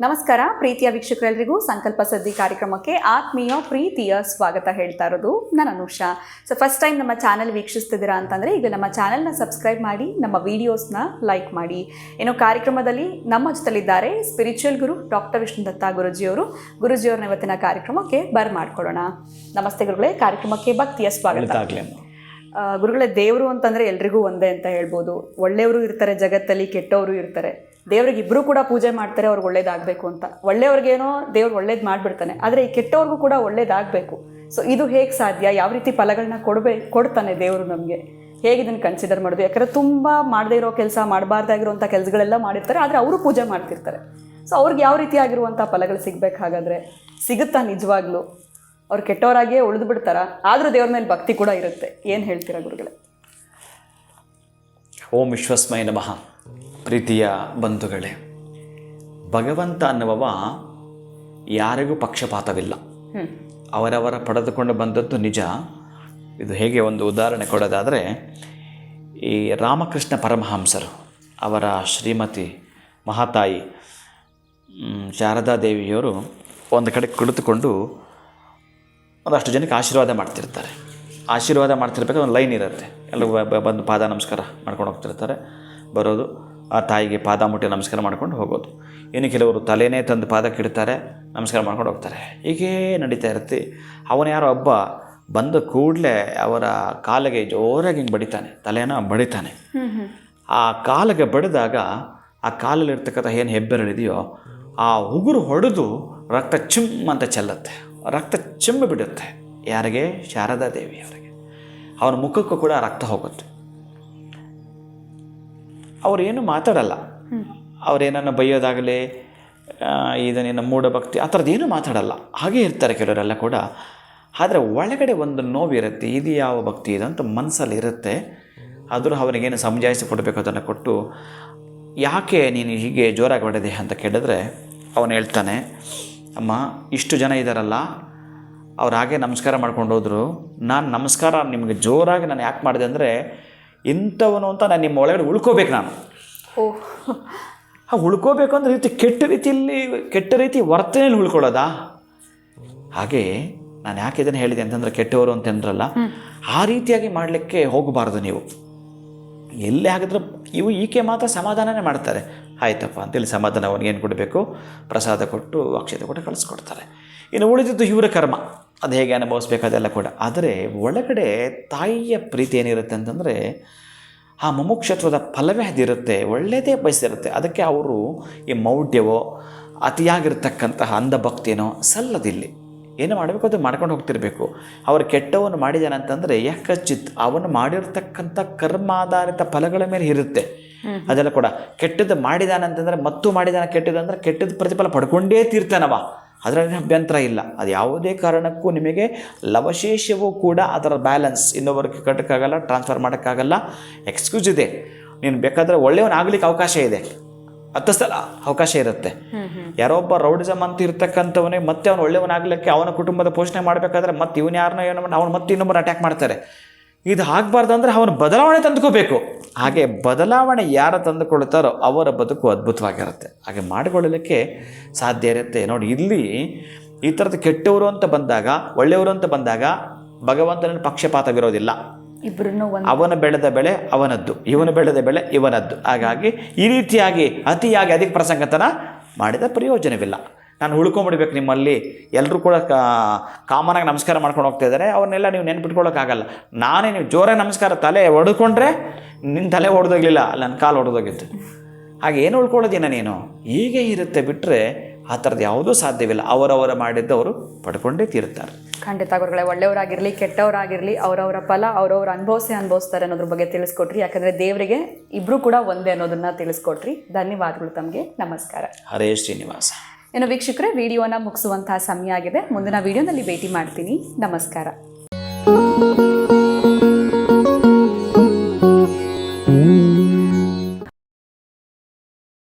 ನಮಸ್ಕಾರ ಪ್ರೀತಿಯ ವೀಕ್ಷಕರೆಲ್ಲರಿಗೂ ಸಂಕಲ್ಪ ಸದ್ದಿ ಕಾರ್ಯಕ್ರಮಕ್ಕೆ ಆತ್ಮೀಯ ಪ್ರೀತಿಯ ಸ್ವಾಗತ ಹೇಳ್ತಾ ಇರೋದು ನಾನು ಅನುಷಾ. ಸೊ ಫಸ್ಟ್ ಟೈಮ್ ನಮ್ಮ ಚಾನೆಲ್ ವೀಕ್ಷಿಸ್ತಿದ್ದೀರಾ ಅಂತಂದರೆ ಈಗ ನಮ್ಮ ಚಾನೆಲ್ನ ಸಬ್ಸ್ಕ್ರೈಬ್ ಮಾಡಿ, ನಮ್ಮ ವೀಡಿಯೋಸ್ನ ಲೈಕ್ ಮಾಡಿ. ಏನೋ ಕಾರ್ಯಕ್ರಮದಲ್ಲಿ ನಮ್ಮ ಜೊತೆಲಿದ್ದಾರೆ ಸ್ಪಿರಿಚುವಲ್ ಗುರು ಡಾಕ್ಟರ್ ವಿಷ್ಣುದತ್ತ ಗುರುಜಿಯವ್ರನ್ನ ಇವತ್ತಿನ ಕಾರ್ಯಕ್ರಮಕ್ಕೆ ಮಾಡ್ಕೊಳ್ಳೋಣ. ನಮಸ್ತೆ ಗುರುಗಳೇ, ಕಾರ್ಯಕ್ರಮಕ್ಕೆ ಭಕ್ತಿಯ ಸ್ವಾಗತ. ಗುರುಗಳೇ, ದೇವರು ಅಂತಂದರೆ ಎಲ್ರಿಗೂ ಒಂದೇ ಅಂತ ಹೇಳ್ಬೋದು. ಒಳ್ಳೆಯವರು ಇರ್ತಾರೆ ಜಗತ್ತಲ್ಲಿ, ಕೆಟ್ಟವರು ಇರ್ತಾರೆ. ದೇವ್ರಿಗೆ ಇಬ್ಬರು ಕೂಡ ಪೂಜೆ ಮಾಡ್ತಾರೆ ಅವ್ರಿಗೆ ಒಳ್ಳೇದಾಗಬೇಕು ಅಂತ. ಒಳ್ಳೆಯವ್ರಿಗೇನೋ ದೇವ್ರು ಒಳ್ಳೇದು ಮಾಡಿಬಿಡ್ತಾನೆ, ಆದರೆ ಈ ಕೆಟ್ಟವ್ರಿಗೂ ಕೂಡ ಒಳ್ಳೇದಾಗಬೇಕು. ಸೊ ಇದು ಹೇಗೆ ಸಾಧ್ಯ? ಯಾವ ರೀತಿ ಫಲಗಳನ್ನ ಕೊಡ್ತಾನೆ ದೇವರು ನಮಗೆ? ಹೇಗೆ ಇದನ್ನು ಕನ್ಸಿಡರ್ ಮಾಡೋದು? ಯಾಕಂದರೆ ತುಂಬ ಮಾಡದೇ ಇರೋ ಕೆಲಸ, ಮಾಡಬಾರ್ದಾಗಿರುವಂಥ ಕೆಲಸಗಳೆಲ್ಲ ಮಾಡಿರ್ತಾರೆ, ಆದರೆ ಅವರು ಪೂಜೆ ಮಾಡ್ತಿರ್ತಾರೆ. ಸೊ ಅವ್ರಿಗೆ ಯಾವ ರೀತಿಯಾಗಿರುವಂಥ ಫಲಗಳು ಸಿಗಬೇಕು? ಹಾಗಾದರೆ ಸಿಗುತ್ತಾ ನಿಜವಾಗ್ಲೂ? ಅವ್ರು ಕೆಟ್ಟವರಾಗಿಯೇ ಉಳಿದು ಬಿಡ್ತಾರ, ಆದರೂ ದೇವ್ರ ಮೇಲೆ ಭಕ್ತಿ ಕೂಡ ಇರುತ್ತೆ. ಏನು ಹೇಳ್ತೀರಾ ಗುರುಗಳೇ? ಓಂ ವಿಶ್ವಸ್ಮೈ ನಮಃ. ಪ್ರೀತಿಯ ಬಂಧುಗಳೇ, ಭಗವಂತ ಅನ್ನುವವ ಯಾರಿಗೂ ಪಕ್ಷಪಾತವಿಲ್ಲ. ಅವರವರ ಪಡೆದುಕೊಂಡು ಬಂದದ್ದು ನಿಜ. ಇದು ಹೇಗೆ ಒಂದು ಉದಾಹರಣೆ ಕೊಡೋದಾದರೆ, ಈ ರಾಮಕೃಷ್ಣ ಪರಮಹಂಸರು ಅವರ ಶ್ರೀಮತಿ ಮಹಾತಾಯಿ ಶಾರದಾದೇವಿಯವರು ಒಂದು ಕಡೆ ಕುಳಿತುಕೊಂಡು ಒಂದಷ್ಟು ಜನಕ್ಕೆ ಆಶೀರ್ವಾದ ಮಾಡ್ತಿರ್ತಾರೆ. ಆಶೀರ್ವಾದ ಮಾಡ್ತಿರ್ಬೇಕಾದ್ರೆ ಒಂದು ಲೈನ್ ಇರುತ್ತೆ. ಎಲ್ಲರೂ ಬಂದು ಪಾದ ನಮಸ್ಕಾರ ಮಾಡ್ಕೊಂಡು ಹೋಗ್ತಿರ್ತಾರೆ. ಬರೋದು, ಆ ತಾಯಿಗೆ ಪಾದ ಮುಟ್ಟಿ ನಮಸ್ಕಾರ ಮಾಡ್ಕೊಂಡು ಹೋಗೋದು. ಇನ್ನು ಕೆಲವರು ತಲೆನೇ ತಂದು ಪಾದಕ್ಕೆ ಇಡ್ತಾರೆ, ನಮಸ್ಕಾರ ಮಾಡ್ಕೊಂಡು ಹೋಗ್ತಾರೆ. ಹೀಗೇ ನಡೀತಾ ಇರುತ್ತೆ. ಅವನು ಯಾರೋ ಒಬ್ಬ ಬಂದ ಕೂಡಲೇ ಅವರ ಕಾಲಿಗೆ ಜೋರಾಗಿ ಹಿಂಗೆ ಬಡಿತಾನೆ, ತಲೆನ ಬಡಿತಾನೆ. ಆ ಕಾಲಿಗೆ ಬಡಿದಾಗ ಆ ಕಾಲಲ್ಲಿರ್ತಕ್ಕಂಥ ಏನು ಹೆಬ್ಬೆರಳಿದೆಯೋ ಆ ಉಗುರು ಹೊಡೆದು ರಕ್ತ ಚಿಮ್ ಅಂತ ಚೆಲ್ಲುತ್ತೆ. ರಕ್ತ ಚಿಮ್ಮಿ ಬಿಡುತ್ತೆ. ಯಾರಿಗೆ? ಶಾರದಾದೇವಿಯವರಿಗೆ. ಅವನ ಮುಖಕ್ಕೂ ಕೂಡ ರಕ್ತ ಹೋಗುತ್ತೆ. ಅವರೇನು ಮಾತಾಡಲ್ಲ. ಅವರೇನನ್ನು ಬೈಯೋದಾಗಲಿ, ಇದನ್ನೇನು ಮೂಢಭಕ್ತಿ ಆ ಥರದ್ದೇನು ಮಾತಾಡಲ್ಲ. ಹಾಗೇ ಇರ್ತಾರೆ ಕೆಲವರೆಲ್ಲ ಕೂಡ. ಆದರೆ ಒಳಗಡೆ ಒಂದು ನೋವಿರುತ್ತೆ. ಇದು ಯಾವ ಭಕ್ತಿ ಇದು ಅಂತ ಮನಸ್ಸಲ್ಲಿ ಇರುತ್ತೆ. ಆದರೂ ಅವನಿಗೇನು ಸಮಜಾಯಿಸಿ ಕೊಡಬೇಕು ಅದನ್ನು ಕೊಟ್ಟು, ಯಾಕೆ ನೀನು ಹೀಗೆ ಜೋರಾಗಿ ಹೊಡೆದೆ ಅಂತ ಕೇಳಿದ್ರೆ ಅವನು ಹೇಳ್ತಾನೆ, ಅಮ್ಮ, ಇಷ್ಟು ಜನ ಇದ್ದಾರಲ್ಲ, ಅವ್ರು ಹಾಗೆ ನಮಸ್ಕಾರ ಮಾಡ್ಕೊಂಡು ಹೋದರು. ನಾನು ನಮಸ್ಕಾರ ನಿಮಗೆ ಜೋರಾಗಿ ನಾನು ಯಾಕೆ ಮಾಡಿದೆ ಅಂದರೆ, ಇಂಥವನು ಅಂತ ನಾನು ನಿಮ್ಮ ಒಳಗಡೆ ಉಳ್ಕೋಬೇಕು. ನಾನು ಉಳ್ಕೋಬೇಕು ಅಂದರೆ ಕೆಟ್ಟ ರೀತಿ ವರ್ತನೆಯಲ್ಲಿ ಉಳ್ಕೊಳ್ಳೋದಾ? ಹಾಗೆ ನಾನು ಯಾಕೆ ಇದನ್ನು ಹೇಳಿದೆ ಅಂತಂದರೆ, ಕೆಟ್ಟವರು ಅಂತಂದ್ರಲ್ಲ, ಆ ರೀತಿಯಾಗಿ ಮಾಡಲಿಕ್ಕೆ ಹೋಗಬಾರ್ದು ನೀವು. ಎಲ್ಲೇ ಹಾಕಿದ್ರೆ ಈಕೆ ಮಾತ್ರ ಸಮಾಧಾನನೇ ಮಾಡ್ತಾರೆ. ಆಯ್ತಪ್ಪ ಅಂತೇಳಿ ಸಮಾಧಾನ ಅವನಿಗೇನು ಕೊಡಬೇಕು, ಪ್ರಸಾದ ಕೊಟ್ಟು ಅಕ್ಷತೆ ಕೊಟ್ಟು ಕಳಿಸ್ಕೊಡ್ತಾರೆ. ಇನ್ನು ಉಳಿದಿದ್ದು ಇವರ ಕರ್ಮ, ಅದು ಹೇಗೆ ಅನುಭವಿಸ್ಬೇಕು ಅದೆಲ್ಲ ಕೂಡ. ಆದರೆ ಒಳಗಡೆ ತಾಯಿಯ ಪ್ರೀತಿ ಏನಿರುತ್ತೆ ಅಂತಂದರೆ, ಆ ಮುಮುಕ್ಷತ್ವದ ಫಲವೇ ಅದಿರುತ್ತೆ, ಒಳ್ಳೆಯದೇ ಬಯಸಿರುತ್ತೆ. ಅದಕ್ಕೆ ಅವರು ಈ ಮೌಢ್ಯವೋ ಅತಿಯಾಗಿರ್ತಕ್ಕಂತಹ ಅಂಧಭಕ್ತಿಯೋ ಸಲ್ಲದಿಲ್ಲಿ. ಏನು ಮಾಡಬೇಕು ಅದು ಮಾಡ್ಕೊಂಡು ಹೋಗ್ತಿರ್ಬೇಕು. ಅವರು ಕೆಟ್ಟವನ್ನು ಮಾಡಿದಾನೆ ಅಂತಂದರೆ ಯಕಚಿತ್ ಅವನು ಮಾಡಿರ್ತಕ್ಕಂಥ ಕರ್ಮಾಧಾರಿತ ಫಲಗಳ ಮೇಲೆ ಇರುತ್ತೆ ಅದೆಲ್ಲ ಕೂಡ. ಕೆಟ್ಟದ್ದು ಮಾಡಿದಾನೆ ಅಂತಂದರೆ ಮತ್ತು ಮಾಡಿದಾನೆ ಕೆಟ್ಟದ್ದು ಅಂದರೆ ಕೆಟ್ಟದ್ದು ಪ್ರತಿಫಲ ಪಡ್ಕೊಂಡೇ ತೀರ್ತಾನವ, ಅದರಲ್ಲಿ ಅಭ್ಯಂತರ ಇಲ್ಲ. ಅದು ಯಾವುದೇ ಕಾರಣಕ್ಕೂ ನಿಮಗೆ ಲವಶೇಷವೂ ಕೂಡ ಅದರ ಬ್ಯಾಲೆನ್ಸ್ ಇನ್ನೊಬ್ಬರಿಗೆ ಕಟ್ಟೋಕ್ಕಾಗಲ್ಲ, ಟ್ರಾನ್ಸ್ಫರ್ ಮಾಡೋಕ್ಕಾಗಲ್ಲ. ಎಕ್ಸ್ಕ್ಯೂಸ್ ಇದೆ. ನೀನು ಬೇಕಾದರೆ ಒಳ್ಳೆಯವನಾಗಲಿಕ್ಕೆ ಅವಕಾಶ ಇದೆ, 10 ಸಲ ಅವಕಾಶ ಇರುತ್ತೆ. ಯಾರೋ ಒಬ್ಬ ರೌಡಿಸಮ್ ಅಂತ ಇರ್ತಕ್ಕಂಥವನೇ ಮತ್ತೆ ಅವನು ಒಳ್ಳೆಯವನಾಗಲಿಕ್ಕೆ ಅವನ ಕುಟುಂಬದ ಪೋಷಣೆ ಮಾಡಬೇಕಾದ್ರೆ ಮತ್ತೆ ಇವನು ಯಾರನ್ನ ಏನೋ ಅವನು ಮತ್ತೆ ಇನ್ನೊಬ್ಬರು ಅಟ್ಯಾಕ್ ಮಾಡ್ತಾರೆ. ಇದು ಆಗಬಾರ್ದು ಅಂದರೆ ಅವನು ಬದಲಾವಣೆ ತಂದುಕೋಬೇಕು. ಹಾಗೆ ಬದಲಾವಣೆ ಯಾರು ತಂದುಕೊಳ್ತಾರೋ ಅವರ ಬದುಕು ಅದ್ಭುತವಾಗಿರುತ್ತೆ. ಹಾಗೆ ಮಾಡಿಕೊಳ್ಳಲಿಕ್ಕೆ ಸಾಧ್ಯ ಇರುತ್ತೆ. ನೋಡಿ, ಇಲ್ಲಿ ಈ ಥರದ ಕೆಟ್ಟವರು ಅಂತ ಬಂದಾಗ, ಒಳ್ಳೆಯವರು ಅಂತ ಬಂದಾಗ ಭಗವಂತನ ಪಕ್ಷಪಾತವಿರೋದಿಲ್ಲ. ಅವನು ಬೆಳೆದ ಬೆಳೆ ಅವನದ್ದು, ಇವನು ಬೆಳೆದ ಬೆಳೆ ಇವನದ್ದು. ಹಾಗಾಗಿ ಈ ರೀತಿಯಾಗಿ ಅತಿಯಾಗಿ ಅಧಿಕ ಪ್ರಸಂಗತನ ಮಾಡಿದ ಪ್ರಯೋಜನವಿಲ್ಲ. ನಾನು ಉಳ್ಕೊಂಬಿಡ್ಬೇಕು ನಿಮ್ಮಲ್ಲಿ, ಎಲ್ಲರೂ ಕೂಡ ಕಾಮನಾಗಿ ನಮಸ್ಕಾರ ಮಾಡ್ಕೊಂಡು ಹೋಗ್ತಾ ಇದ್ದಾರೆ, ಅವ್ರನ್ನೆಲ್ಲ ನೀವು ನೆನ್ಪಿಟ್ಕೊಳ್ಳೋಕ್ಕಾಗಲ್ಲ. ನಾನೇ ನೀವು ಜೋರಾಗಿ ನಮಸ್ಕಾರ ತಲೆ ಹೊಡೆದುಕೊಂಡ್ರೆ ನಿನ್ನ ತಲೆ ಹೊಡೆದೋಗ್ಲಿಲ್ಲ, ನನ್ನ ಕಾಲು ಹೊಡೆದೋಗಿತ್ತು. ಹಾಗೆ ಏನು ಉಳ್ಕೊಳ್ಳೋದಿನ ನೀನು? ಹೀಗೆ ಇರುತ್ತೆ. ಬಿಟ್ಟರೆ ಆ ಥರದ್ದು ಯಾವುದೂ ಸಾಧ್ಯವಿಲ್ಲ. ಅವರವರ ಮಾಡಿದ್ದವರು ಪಡ್ಕೊಂಡೇ ತೀರುತ್ತಾರೆ. ಖಂಡಿತ ಗುರುಗಳೇ, ಒಳ್ಳೆಯವರಾಗಿರಲಿ ಕೆಟ್ಟವರಾಗಿರಲಿ ಅವರವರ ಫಲ ಅವರವ್ರು ಅನುಭವಿಸ್ತಾರೆ ಅನ್ನೋದ್ರ ಬಗ್ಗೆ ತಿಳಿಸ್ಕೊಟ್ರಿ. ಯಾಕಂದರೆ ದೇವರಿಗೆ ಇಬ್ಬರು ಕೂಡ ಒಂದೇ ಅನ್ನೋದನ್ನು ತಿಳಿಸ್ಕೊಟ್ರಿ. ಧನ್ಯವಾದಗಳು ತಮಗೆ. ನಮಸ್ಕಾರ. ಹರೇ ಶ್ರೀನಿವಾಸ. ಇನ್ನು ವೀಕ್ಷಕರೇ, ವಿಡಿಯೋನ ಮುಗಿಸುವಂತಹ ಸಮಯ ಆಗಿದೆ. ಮುಂದಿನ ವಿಡಿಯೋನಲ್ಲಿ ಭೇಟಿ ಮಾಡ್ತೀನಿ. ನಮಸ್ಕಾರ.